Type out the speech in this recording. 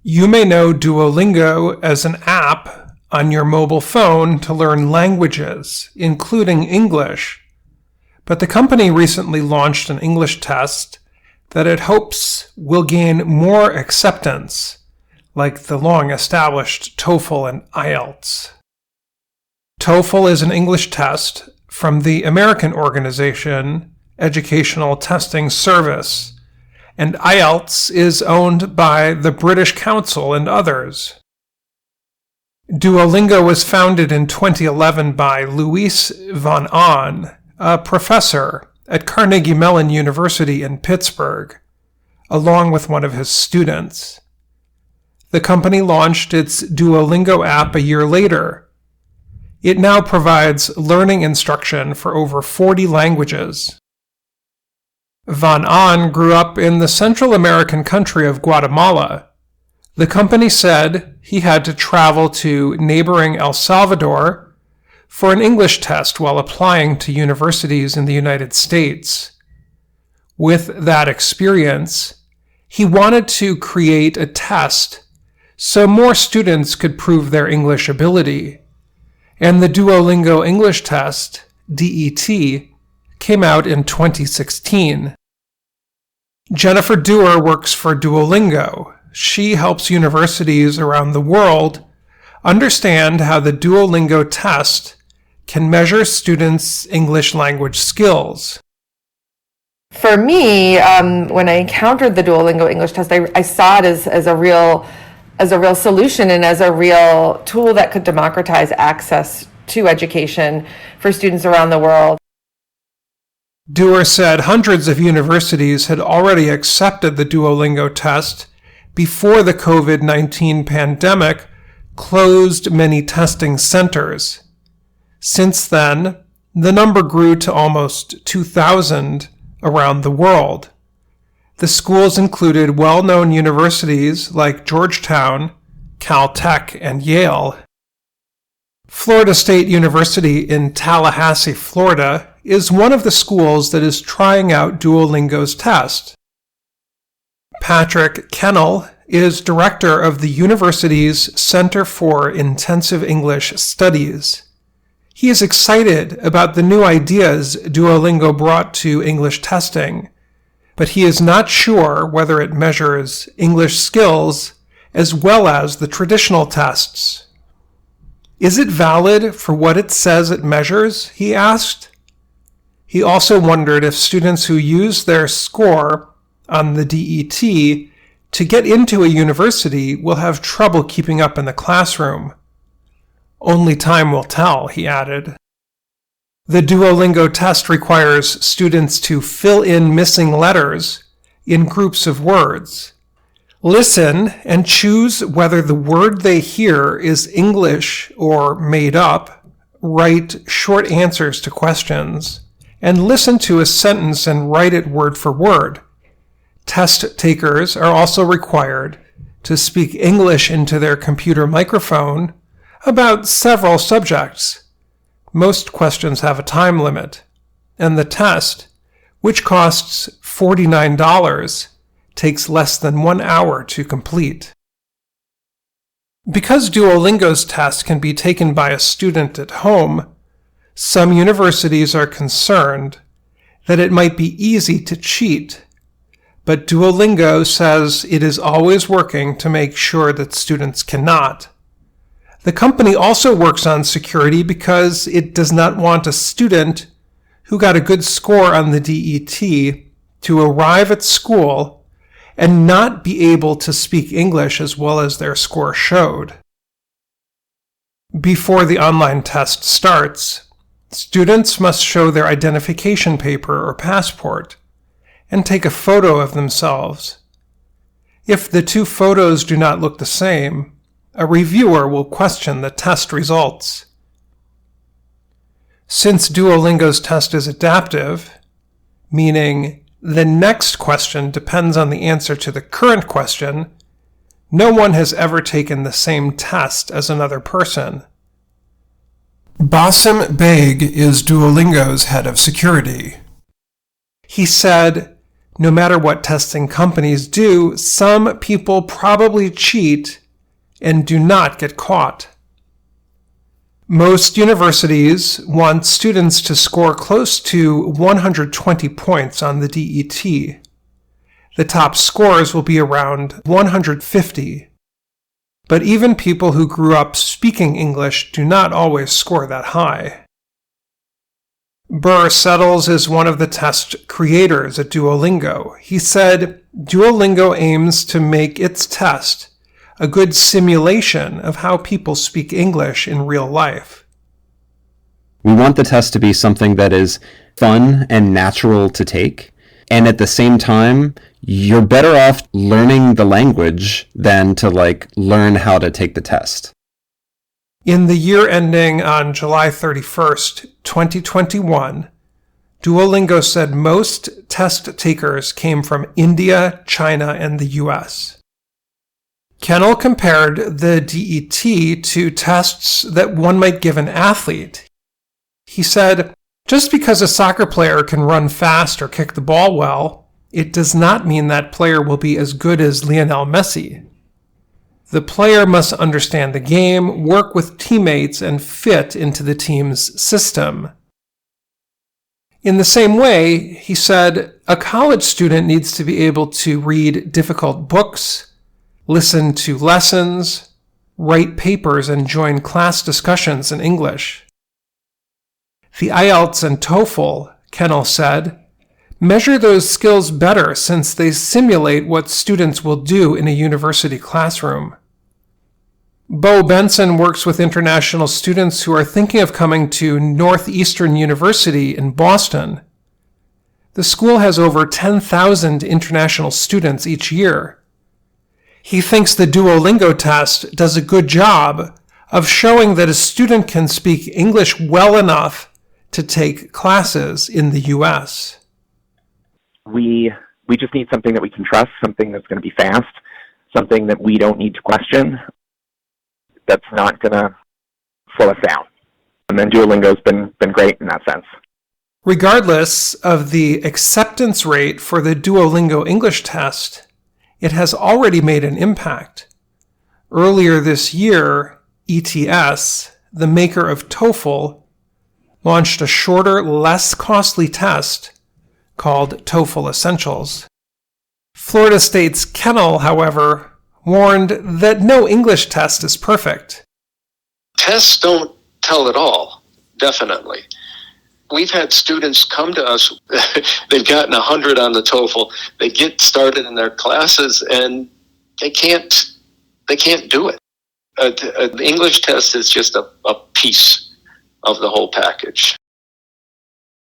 You may know Duolingo as an app on your mobile phone to learn languages, including English, but the company recently launched an English test that it hopes will gain more acceptance, like the long-established TOEFL and IELTS. TOEFL is an English test from the American organization Educational Testing Service, and IELTS is owned by the British Council and others. Duolingo was founded in 2011 by Luis von Ahn, a professor at Carnegie Mellon University in Pittsburgh, along with one of his students. The company launched its Duolingo app a year later. It now provides learning instruction for over 40 languages. Von Ahn grew up in the Central American country of Guatemala. The company said he had to travel to neighboring El Salvador for an English test while applying to universities in the United States. With that experience, he wanted to create a test so more students could prove their English ability, and the Duolingo English Test, DET, came out in 2016. Jennifer Dewar works for Duolingo. She helps universities around the world understand how the Duolingo test can measure students' English language skills. For me, when I encountered the Duolingo English test, I saw it as a real solution and as a real tool that could democratize access to education for students around the world. Dewar said hundreds of universities had already accepted the Duolingo test before the COVID-19 pandemic closed many testing centers. Since then, the number grew to almost 2,000 around the world. The schools included well-known universities like Georgetown, Caltech, and Yale. Florida State University in Tallahassee, Florida, is one of the schools that is trying out Duolingo's test. Patrick Kennel is director of the university's Center for Intensive English Studies. He is excited about the new ideas Duolingo brought to English testing, but he is not sure whether it measures English skills as well as the traditional tests. Is it valid for what it says it measures? He asked. He also wondered if students who use their score on the DET to get into a university will have trouble keeping up in the classroom. Only time will tell, he added. The Duolingo test requires students to fill in missing letters in groups of words. Listen and choose whether the word they hear is English or made up. Write short answers to questions, and listen to a sentence and write it word for word. Test takers are also required to speak English into their computer microphone about several subjects. Most questions have a time limit, and the test, which costs $49, takes less than 1 hour to complete. Because Duolingo's test can be taken by a student at home, some universities are concerned that it might be easy to cheat, but Duolingo says it is always working to make sure that students cannot. The company also works on security because it does not want a student who got a good score on the DET to arrive at school and not be able to speak English as well as their score showed. Before the online test starts, students must show their identification paper or passport and take a photo of themselves. If the two photos do not look the same, a reviewer will question the test results. Since Duolingo's test is adaptive, meaning the next question depends on the answer to the current question, no one has ever taken the same test as another person. Basim Beg is Duolingo's head of security. He said, no matter what testing companies do, some people probably cheat and do not get caught. Most universities want students to score close to 120 points on the DET. The top scores will be around 150. But even people who grew up speaking English do not always score that high. Burr Settles is one of the test creators at Duolingo. He said, Duolingo aims to make its test a good simulation of how people speak English in real life. We want the test to be something that is fun and natural to take, and at the same time, you're better off learning the language than to learn how to take the test. In the year ending on July 31st, 2021, Duolingo said most test takers came from India, China, and the US. Kennel compared the DET to tests that one might give an athlete. He said, just because a soccer player can run fast or kick the ball well, it does not mean that player will be as good as Lionel Messi. The player must understand the game, work with teammates, and fit into the team's system. In the same way, he said, a college student needs to be able to read difficult books, listen to lessons, write papers, and join class discussions in English. The IELTS and TOEFL, Kennel said, measure those skills better since they simulate what students will do in a university classroom. Bo Benson works with international students who are thinking of coming to Northeastern University in Boston. The school has over 10,000 international students each year. He thinks the Duolingo test does a good job of showing that a student can speak English well enough to take classes in the U.S. We just need something that we can trust, something that's going to be fast, something that we don't need to question, that's not going to slow us down. And then Duolingo's been great in that sense. Regardless of the acceptance rate for the Duolingo English test, it has already made an impact. Earlier this year, ETS, the maker of TOEFL, launched a shorter, less costly test called TOEFL Essentials. Florida State's Kennel, however, warned that no English test is perfect. Tests don't tell it all, definitely. We've had students come to us, they've gotten 100 on the TOEFL, they get started in their classes and they can't do it. The English test is just a piece of the whole package.